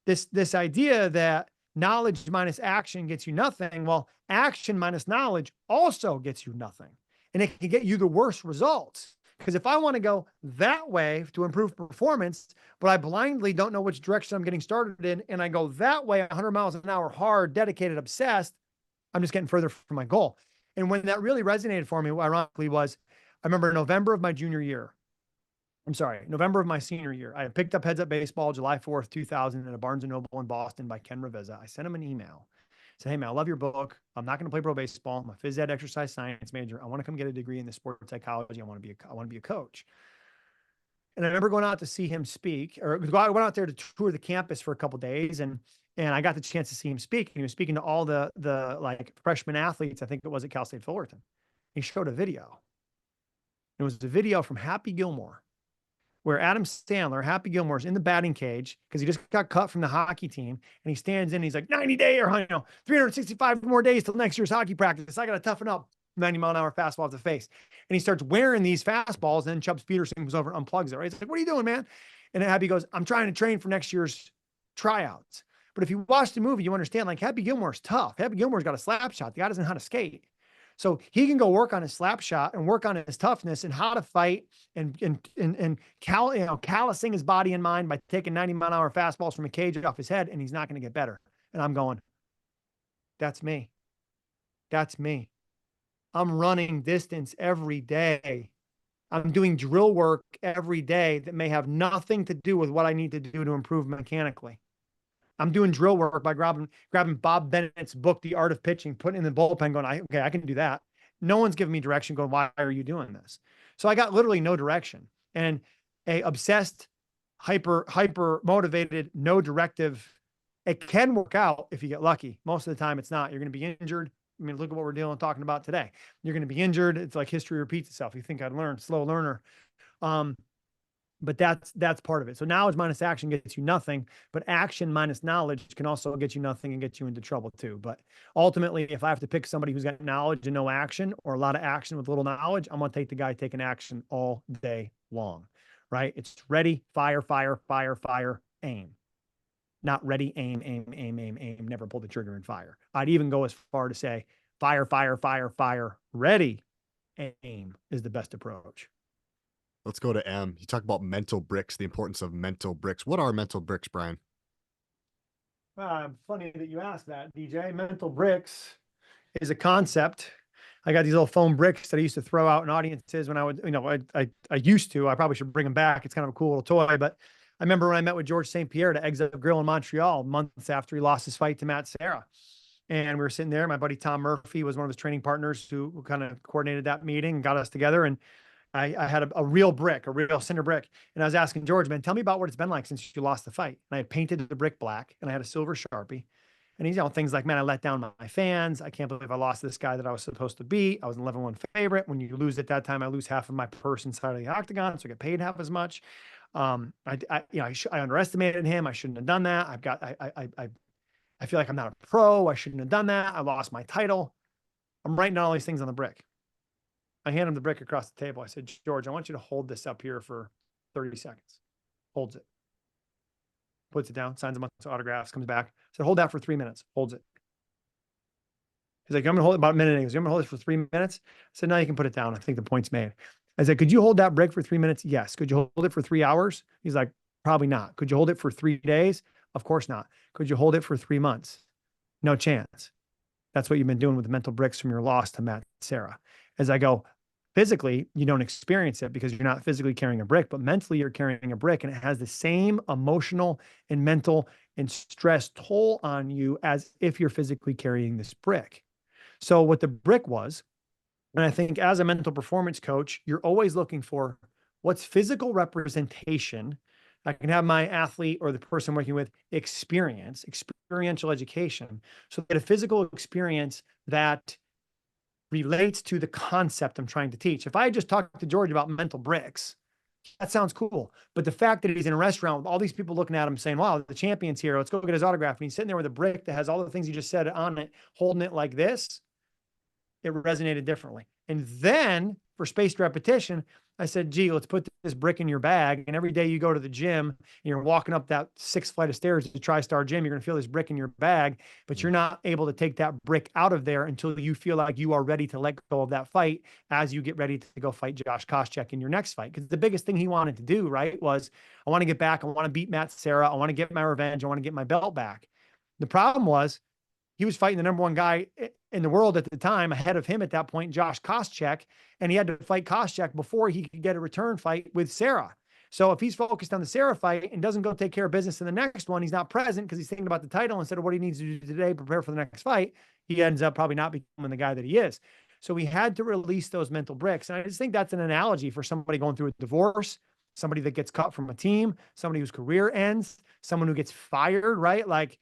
Speaker 2: this idea that knowledge minus action gets you nothing. Well, action minus knowledge also gets you nothing. And it can get you the worst results. Because if I want to go that way to improve performance, but I blindly don't know which direction I'm getting started in, and I go that way 100 miles an hour, hard, dedicated, obsessed, I'm just getting further from my goal. And when that really resonated for me, ironically, was I remember November of my senior year. I had picked up Heads Up Baseball July 4th, 2000 at a Barnes & Noble in Boston by Ken Revizza. I sent him an email. I said, hey, man, I love your book. I'm not going to play pro baseball. I'm a phys ed exercise science major. I want to come get a degree in the sport psychology. I want to be a coach. And I remember going out to see him speak, or I went out there to tour the campus for a couple of days, and I got the chance to see him speak. And he was speaking to all the like freshman athletes, I think it was at Cal State Fullerton. He showed a video. It was a video from Happy Gilmore, where Adam Sandler, Happy Gilmore's in the batting cage because he just got cut from the hockey team, and he stands in, and he's like 90 days or 365 more days till next year's hockey practice. I got to toughen up. 90-mile-an-hour fastball off the face. And he starts wearing these fastballs, and then Chubbs Peterson comes over and unplugs it, right? He's like, what are you doing, man? And Happy goes, I'm trying to train for next year's tryouts. But if you watch the movie, you understand, like, Happy Gilmore's tough. Happy Gilmore's got a slap shot. The guy doesn't know how to skate. So he can go work on his slap shot and work on his toughness and how to fight and callousing his body and mind by taking 90-mile-an-hour fastballs from a cage off his head, and he's not going to get better. And I'm going, that's me. That's me. I'm running distance every day I'm doing drill work every day that may have nothing to do with what I need to do to improve mechanically. I'm doing drill work by grabbing Bob Bennett's book, The Art of Pitching, putting in the bullpen, going, okay, I can do that. No one's giving me direction, going, why are you doing this? So I got literally no direction. And a obsessed, hyper motivated, no directive, it can work out if you get lucky. Most of the time, it's not. You're going to be injured. I mean, look at what we're talking about today. You're going to be injured. It's like history repeats itself. You think I'd learn, slow learner. But that's part of it. So knowledge minus action gets you nothing, but action minus knowledge can also get you nothing and get you into trouble too. But ultimately, if I have to pick somebody who's got knowledge and no action, or a lot of action with little knowledge, I'm going to take the guy taking action all day long, right? It's ready, fire, fire, fire, fire, aim. Not ready, aim, aim, aim, aim, aim, never pull the trigger and fire. I'd even go as far to say fire, fire, fire, fire, ready, aim is the best approach.
Speaker 1: Let's go to M. You talk about mental bricks, the importance of mental bricks. What are mental bricks, Brian?
Speaker 2: Funny that you asked that, DJ. Mental bricks is a concept. I got these little foam bricks that I used to throw out in audiences when I would, I used to. I probably should bring them back. It's kind of a cool little toy. But I remember when I met with George St. Pierre to Exit Grill in Montreal months after he lost his fight to Matt Serra. And we were sitting there. My buddy Tom Murphy was one of his training partners who kind of coordinated that meeting and got us together. And I had a real brick, a real cinder brick. And I was asking George, man, tell me about what it's been like since you lost the fight. And I had painted the brick black and I had a silver Sharpie. And he's, things like, man, I let down my fans. I can't believe I lost this guy that I was supposed to beat. I was an 11-1 favorite. When you lose at that time, I lose half of my purse inside of the octagon. So I get paid half as much. I underestimated him. I shouldn't have done that. I feel like I'm not a pro. I shouldn't have done that. I lost my title. I'm writing down all these things on the brick. I hand him the brick across the table. I said, George, I want you to hold this up here for 30 seconds. Holds it. Puts it down, signs a bunch of autographs, comes back. I said, hold that for 3 minutes. Holds it. He's like, I'm going to hold it about a minute. He goes, you're going to hold it for 3 minutes? I said, no, you can put it down. I think the point's made. I said, could you hold that brick for 3 minutes? Yes. Could you hold it for 3 hours? He's like, probably not. Could you hold it for 3 days? Of course not. Could you hold it for 3 months? No chance. That's what you've been doing with the mental bricks from your loss to Matt Serra. As I go, physically, you don't experience it because you're not physically carrying a brick, but mentally you're carrying a brick, and it has the same emotional and mental and stress toll on you as if you're physically carrying this brick. So what the brick was, and I think as a mental performance coach, you're always looking for what's physical representation. I can have my athlete or the person I'm working with experiential education. So get a physical experience that relates to the concept I'm trying to teach. If I just talked to George about mental bricks, that sounds cool. But the fact that he's in a restaurant with all these people looking at him saying, wow, the champion's here, let's go get his autograph. And he's sitting there with a brick that has all the things he just said on it, holding it like this, it resonated differently. And then for spaced repetition, I said, gee, let's put this brick in your bag. And every day you go to the gym and you're walking up that 6th flight of stairs to TriStar Gym, you're going to feel this brick in your bag, but you're not able to take that brick out of there until you feel like you are ready to let go of that fight as you get ready to go fight Josh Koscheck in your next fight. Because the biggest thing he wanted to do, right, was I want to get back. I want to beat Matt Serra. I want to get my revenge. I want to get my belt back. The problem was he was fighting the #1 guy in the world at the time, ahead of him at that point, Josh Koscheck, and he had to fight Koscheck before he could get a return fight with Serra. So if he's focused on the Serra fight and doesn't go take care of business in the next one, he's not present because he's thinking about the title instead of what he needs to do today, prepare for the next fight. He ends up probably not becoming the guy that he is. So we had to release those mental bricks. And I just think that's an analogy for somebody going through a divorce, somebody that gets cut from a team, somebody whose career ends, someone who gets fired, right? Like,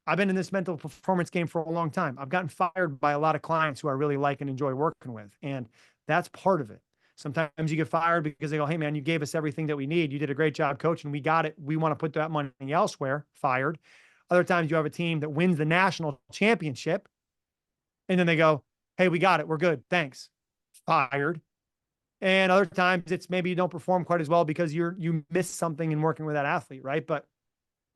Speaker 2: I've been in this mental performance game for a long time. I've gotten fired by a lot of clients who I really like and enjoy working with. And that's part of it. Sometimes you get fired because they go, hey man, you gave us everything that we need. You did a great job coaching. We got it. We want to put that money elsewhere. Fired. Other times you have a team that wins the national championship. And then they go, hey, we got it. We're good. Thanks. Fired. And other times it's maybe you don't perform quite as well because you missed something in working with that athlete. Right. But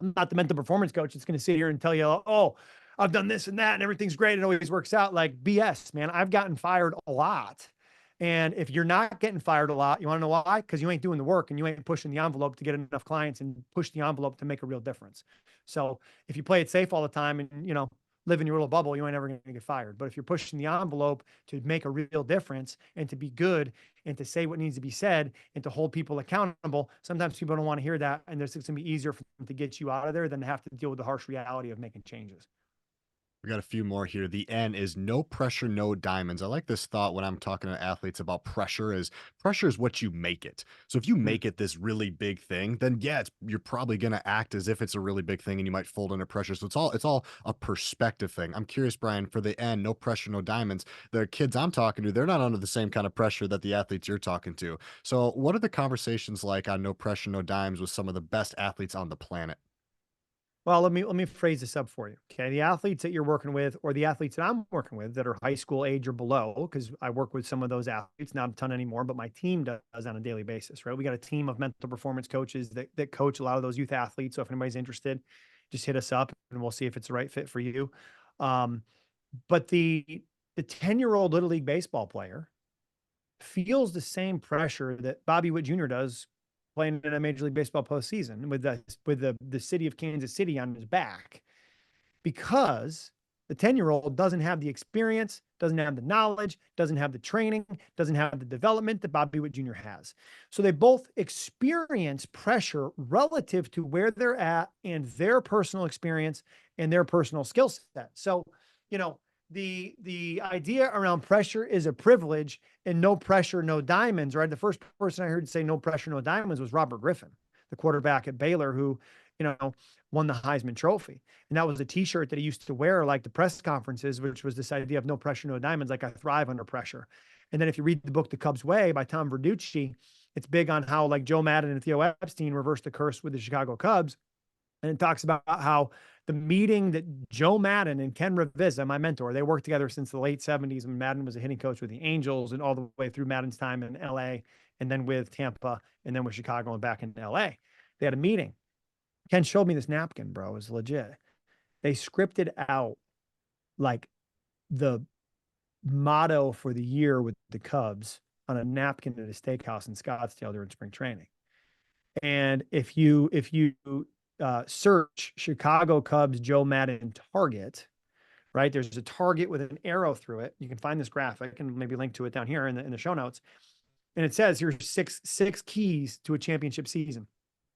Speaker 2: I'm not the mental performance coach. It's going to sit here and tell you, oh, I've done this and that and everything's great. It always works out. Like BS, man. I've gotten fired a lot. And if you're not getting fired a lot, you want to know why? Because you ain't doing the work and you ain't pushing the envelope to get enough clients and push the envelope to make a real difference. So if you play it safe all the time and, live in your little bubble, you ain't ever going to get fired. But if you're pushing the envelope to make a real difference and to be good and to say what needs to be said and to hold people accountable, sometimes people don't want to hear that. And it's going to be easier for them to get you out of there than to have to deal with the harsh reality of making changes.
Speaker 1: We got a few more here. The N is no pressure, no diamonds. I like this thought when I'm talking to athletes about pressure is what you make it. So if you
Speaker 2: Mm.
Speaker 1: make it this really big thing, then yeah, you're probably going to act as if it's a really big thing and you might fold under pressure. So it's all a perspective thing. I'm curious, Brian, for the N, no pressure, no diamonds. The kids I'm talking to, they're not under the same kind of pressure that the athletes you're talking to. So what are the conversations like on no pressure, no dimes with some of the best athletes on the planet?
Speaker 2: Well, let me phrase this up for you. Okay. The athletes that you're working with, or the athletes that I'm working with that are high school age or below, because I work with some of those athletes, not a ton anymore, but my team does on a daily basis, right? We got a team of mental performance coaches that coach a lot of those youth athletes. So if anybody's interested, just hit us up and we'll see if it's the right fit for you. Um, but the 10-year-old Little League baseball player feels the same pressure that Bobby Witt Jr. does playing in a Major League Baseball postseason with the city of Kansas City on his back, because the 10-year-old doesn't have the experience, doesn't have the knowledge, doesn't have the training, doesn't have the development that Bobby Witt Jr. has. So they both experience pressure relative to where they're at and their personal experience and their personal skill set. So, you know, the idea around pressure is a privilege and no pressure, no diamonds, right? The first person I heard say no pressure, no diamonds was Robert Griffin, the quarterback at Baylor, who, you know, won the Heisman Trophy. And that was a t-shirt that he used to wear like the press conferences, which was this idea of no pressure, no diamonds, like I thrive under pressure. And then if you read the book, The Cubs Way by Tom Verducci, it's big on how like Joe Madden and Theo Epstein reversed the curse with the Chicago Cubs. And it talks about how the meeting that Joe Madden and Ken Ravizza, my mentor, they worked together since the late 70s when Madden was a hitting coach with the Angels and all the way through Madden's time in LA and then with Tampa and then with Chicago and back in LA. They had a meeting. Ken showed me this napkin, bro. It was legit. They scripted out like the motto for the year with the Cubs on a napkin at a steakhouse in Scottsdale during spring training. And if you search Chicago Cubs Joe Madden target, right? There's a target with an arrow through it. You can find this graphic and maybe link to it down here in the show notes. And it says here's six keys to a championship season.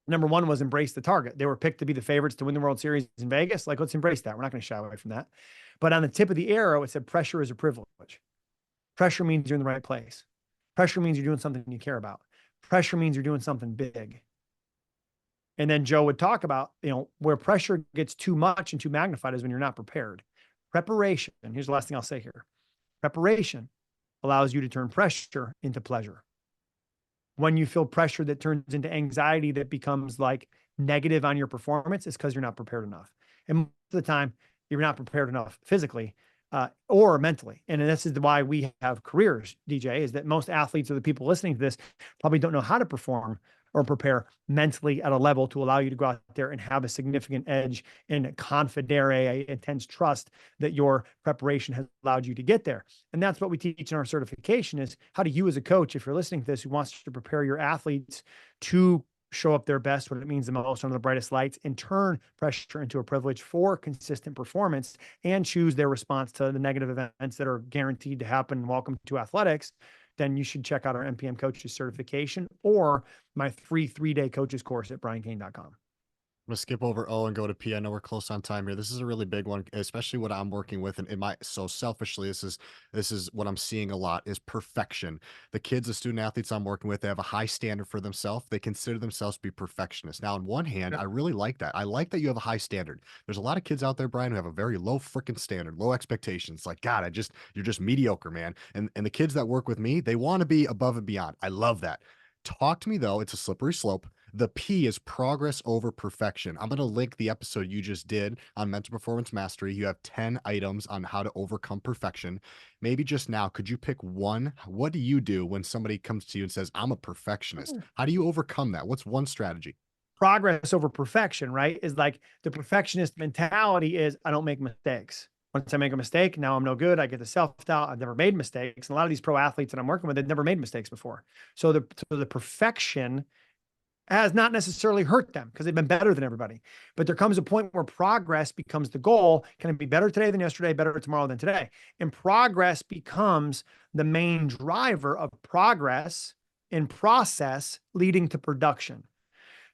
Speaker 2: Number one was embrace the target. They were picked to be the favorites to win the World Series in Vegas. Like, let's embrace that. We're not going to shy away from that. But on the tip of the arrow, it said pressure is a privilege. Pressure means you're in the right place. Pressure means you're doing something you care about. Pressure means you're doing something big. And then Joe would talk about, you know, where pressure gets too much and too magnified is when you're not prepared. Preparation, and here's the last thing I'll say here. Preparation allows you to turn pressure into pleasure. When you feel pressure that turns into anxiety that becomes like negative on your performance, it's because you're not prepared enough. And most of the time, you're not prepared enough physically or mentally. And this is why we have careers, DJ, is that most athletes or the people listening to this probably don't know how to perform or prepare mentally at a level to allow you to go out there and have a significant edge and confidere, intense trust that your preparation has allowed you to get there. And that's what we teach in our certification is how do you as a coach, if you're listening to this, who wants to prepare your athletes to show up their best, what it means the most under the brightest lights, and turn pressure into a privilege for consistent performance and choose their response to the negative events that are guaranteed to happen. Welcome to athletics. Then you should check out our NPM coaches certification or my free 3-day coaches course at briancain.com.
Speaker 1: I'm gonna skip over O and go to P. I know we're close on time here. This is a really big one, especially what I'm working with. And so selfishly, this is what I'm seeing a lot is perfection. The kids, the student athletes I'm working with, they have a high standard for themselves. They consider themselves to be perfectionists. Now, on one hand,
Speaker 2: Yep.
Speaker 1: I really like that. I like that you have a high standard. There's a lot of kids out there, Brian, who have a very low freaking standard, low expectations. Like, God, you're just mediocre, man. And the kids that work with me, they want to be above and beyond. I love that. Talk to me though. It's a slippery slope. The P is progress over perfection. I'm going to link the episode you just did on mental performance mastery. You have 10 items on how to overcome perfection. Maybe just now, could you pick one? What do you do when somebody comes to you and says, I'm a perfectionist? How do you overcome that? What's one strategy?
Speaker 2: Progress over perfection, right? Is like the perfectionist mentality is I don't make mistakes. Once I make a mistake, now I'm no good. I get the self-doubt. I've never made mistakes. And a lot of these pro athletes that I'm working with, they've never made mistakes before. So the perfection has not necessarily hurt them because they've been better than everybody. But there comes a point where progress becomes the goal. Can it be better today than yesterday, better tomorrow than today? And progress becomes the main driver of progress and process leading to production.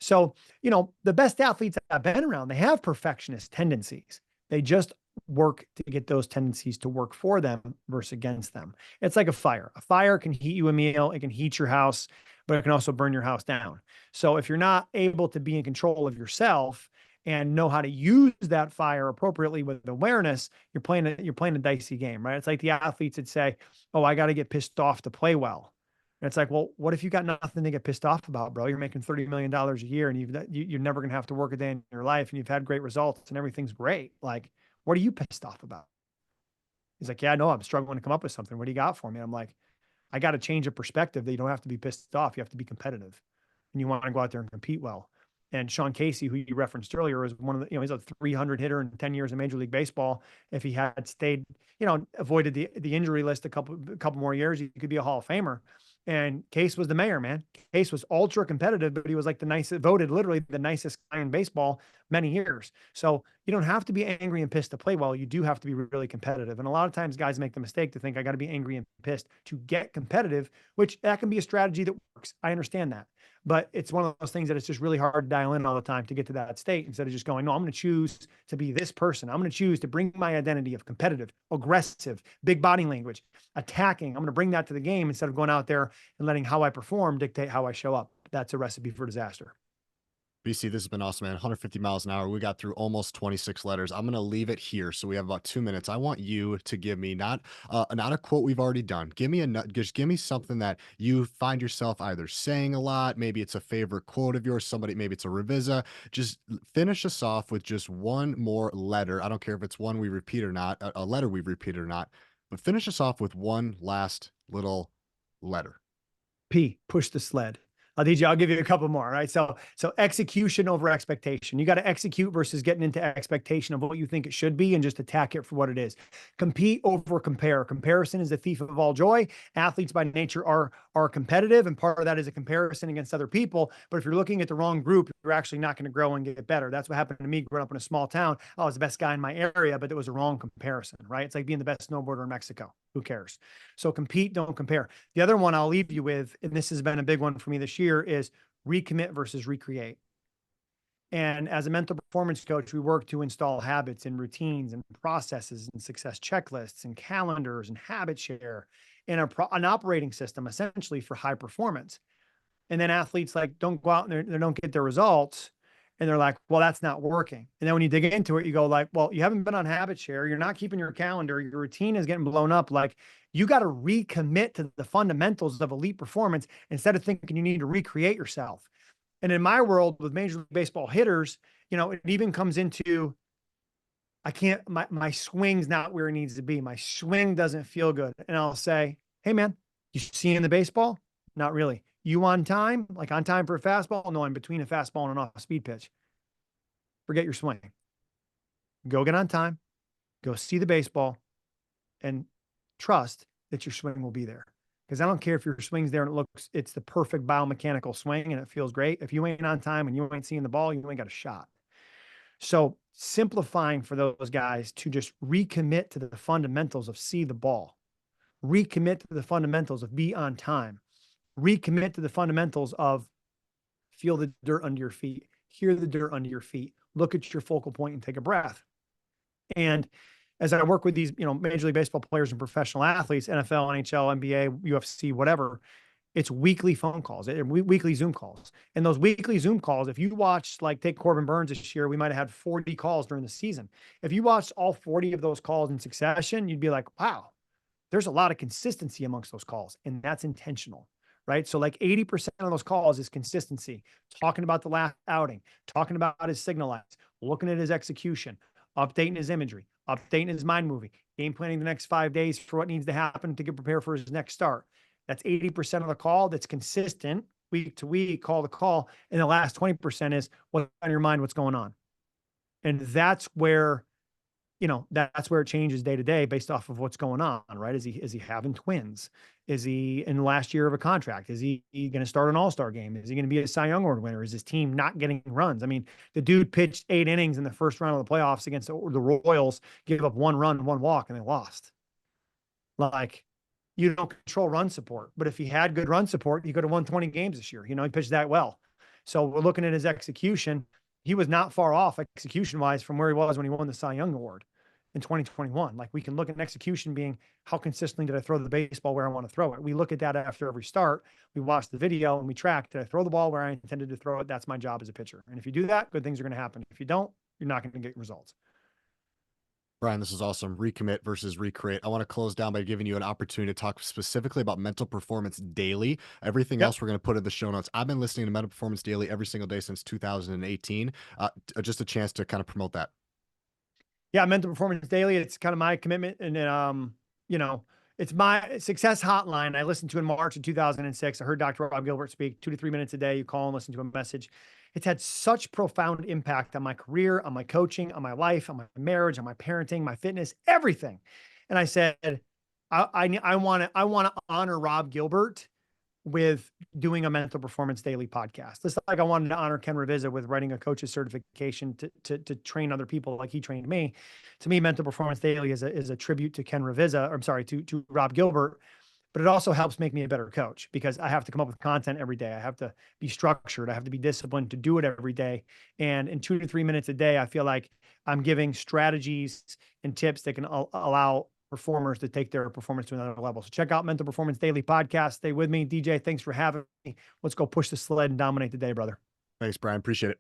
Speaker 2: So, the best athletes I've been around, they have perfectionist tendencies. They just work to get those tendencies to work for them versus against them. It's like a fire. A fire can heat you a meal, it can heat your house, but it can also burn your house down. So if you're not able to be in control of yourself and know how to use that fire appropriately with awareness, you're playing a dicey game, right? It's like the athletes that say, "Oh, I got to get pissed off to play well." And it's like, well, what if you got nothing to get pissed off about, bro? You're making $30 million a year and you're never going to have to work a day in your life and you've had great results and everything's great. Like, what are you pissed off about? He's like, yeah, I know I'm struggling to come up with something. What do you got for me? I'm like, I got to change a perspective that you don't have to be pissed off. You have to be competitive and you want to go out there and compete well. And Sean Casey, who you referenced earlier, is one of the, he's a 300 hitter in 10 years in Major League Baseball. If he had stayed, avoided the injury list a couple more years, he could be a Hall of Famer. And Case was the mayor, man. Case was ultra competitive, but he was like voted literally the nicest guy in baseball many years. So you don't have to be angry and pissed to play well. You do have to be really competitive. And a lot of times guys make the mistake to think I got to be angry and pissed to get competitive, which that can be a strategy that works. I understand that. But it's one of those things that it's just really hard to dial in all the time to get to that state instead of just going, no, I'm going to choose to be this person. I'm going to choose to bring my identity of competitive, aggressive, big body language, attacking. I'm going to bring that to the game instead of going out there and letting how I perform dictate how I show up. That's a recipe for disaster.
Speaker 1: BC, this has been awesome, man. 150 miles an hour. We got through almost 26 letters. I'm going to leave it here. So we have about 2 minutes. I want you to give me not a quote we've already done. Just give me something that you find yourself either saying a lot. Maybe it's a favorite quote of yours. Maybe it's a revisa. Just finish us off with just one more letter. I don't care if it's one we repeat or not, a letter we've repeated or not, but finish us off with one last little letter.
Speaker 2: P, push the sled. I'll give you a couple more, right? So execution over expectation. You got to execute versus getting into expectation of what you think it should be and just attack it for what it is. Compete over compare. Comparison is the thief of all joy. Athletes by nature are competitive, and part of that is a comparison against other people. But if you're looking at the wrong group, you're actually not going to grow and get better. That's what happened to me growing up in a small town. I was the best guy in my area, but it was a wrong comparison, right? It's like being the best snowboarder in Mexico. Who cares? So compete, don't compare. The other one I'll leave you with, and this has been a big one for me this year, is recommit versus recreate. And as a mental performance coach, we work to install habits and routines and processes and success checklists and calendars and habit share and an operating system essentially for high performance. And then athletes don't go out and they don't get their results. And they're like, well, that's not working. And then when you dig into it, you go like, well, you haven't been on habit share. You're not keeping your calendar. Your routine is getting blown up. Like you got to recommit to the fundamentals of elite performance instead of thinking you need to recreate yourself. And in my world with Major League Baseball hitters, it even comes into, my swing's not where it needs to be. My swing doesn't feel good. And I'll say, hey man, you seeing the baseball? Not really. You on time? Like on time for a fastball? No, I'm between a fastball and an off-speed pitch. Forget your swing. Go get on time. Go see the baseball and trust that your swing will be there. Because I don't care if your swing's there and it's the perfect biomechanical swing and it feels great. If you ain't on time and you ain't seeing the ball, you ain't got a shot. So simplifying for those guys to just recommit to the fundamentals of see the ball, recommit to the fundamentals of be on time, recommit to the fundamentals of feel the dirt under your feet, hear the dirt under your feet, look at your focal point and take a breath. And as I work with these, Major League Baseball players and professional athletes, NFL, NHL, NBA, UFC, whatever, it's weekly phone calls, weekly Zoom calls. And those weekly Zoom calls, if you watch, take Corbin Burns this year, we might've had 40 calls during the season. If you watched all 40 of those calls in succession, you'd be like, wow, there's a lot of consistency amongst those calls. And that's intentional. Right. So 80% of those calls is consistency, talking about the last outing, talking about his signal lines, looking at his execution, updating his imagery, updating his mind movie, game planning the next 5 days for what needs to happen to get prepared for his next start. That's 80% of the call that's consistent week to week, call to call. And the last 20% is what's on your mind, what's going on. And that's where, that's where it changes day to day based off of what's going on, right? Is he having twins? Is he in the last year of a contract? Is he going to start an all-star game? Is he going to be a Cy Young Award winner? Is his team not getting runs? I mean, the dude pitched 8 innings in the first round of the playoffs against the Royals, gave up 1 run, 1 walk, and they lost. Like, you don't control run support, but if he had good run support, he could have won 20 games this year. He pitched that well. So we're looking at his execution. He was not far off execution wise from where he was when he won the Cy Young Award in 2021. Like, we can look at execution being how consistently did I throw the baseball where I want to throw it? We look at that after every start. We watch the video and we track, did I throw the ball where I intended to throw it? That's my job as a pitcher. And if you do that, good things are going to happen. If you don't, you're not going to get results.
Speaker 1: Brian, this is awesome. Recommit versus recreate. I want to close down by giving you an opportunity to talk specifically about mental performance daily. Everything
Speaker 2: Yep.
Speaker 1: else we're going to put in the show notes. I've been listening to mental performance daily every single day since 2018. Just a chance to kind of promote that.
Speaker 2: Yeah, mental performance daily. It's kind of my commitment, and it's my success hotline. I listened to in March of 2006. I heard Dr. Rob Gilbert speak 2 to 3 minutes a day. You call and listen to a message. It's had such profound impact on my career, on my coaching, on my life, on my marriage, on my parenting, my fitness, everything. And I said, I want to honor Rob Gilbert with doing a mental performance daily podcast. Just like I wanted to honor Ken Ravizza with writing a coach's certification to train other people like he trained me. To me, mental performance daily is a tribute to Ken Ravizza, or I'm sorry, to Rob Gilbert, but it also helps make me a better coach because I have to come up with content every day. I have to be structured. I have to be disciplined to do it every day. And in 2 to 3 minutes a day, I feel like I'm giving strategies and tips that can allow performers to take their performance to another level. So check out Mental Performance Daily Podcast. Stay with me. DJ, thanks for having me. Let's go push the sled and dominate the day, brother.
Speaker 1: Thanks, Brian. Appreciate it.